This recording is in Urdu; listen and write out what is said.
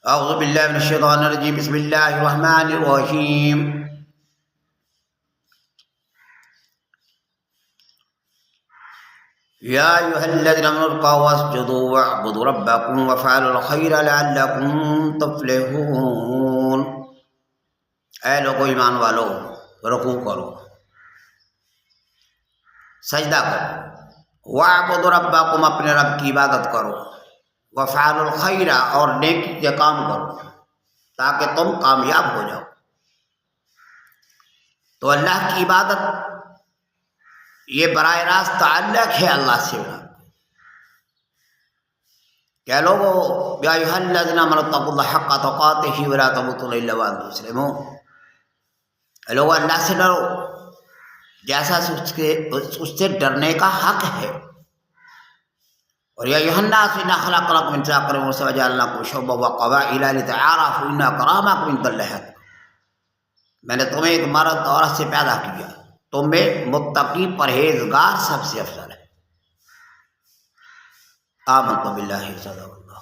اعوذ باللہ من الشیطان الرجیم بسم اللہ الرحمن الرحیم یا ایھا الذین آمنوا ارکعوا واسجدوا واعبدوا ربکم وافعلوا الخیر لعلکم تفلحون۔ اے لوگو ایمان والو، رکوع کرو، سجدہ کرو، واعبدوا ربکم اپنے رب کی عبادت کرو، وافعلوا الخیر اور نیکی کے کام کرو تاکہ تم کامیاب ہو جاؤ۔ تو اللہ کی عبادت یہ براہ راست تعلق ہے اللہ سے۔ کیا لوگو یا ایھا الذین آمنوا اتقوا اللہ حق تقاتہ ولا تموتن الا وانتم مسلمون، اے لوگو اللہ سے ڈرو جیسا اس سے ڈرنے کا حق ہے۔ اور یا ایھا الناس انا خلقناکم من ذکر وانثى وجعلناکم شعوبا وقبائل لتعارفوا ان اکرمکم عند اللہ اتقاکم، میں نے تمہیں ایک مرد عورت سے پیدا کیا، تم میں متقی پرہیزگار سب سے افضل ہے۔ آمنت باللہ صدق اللہ۔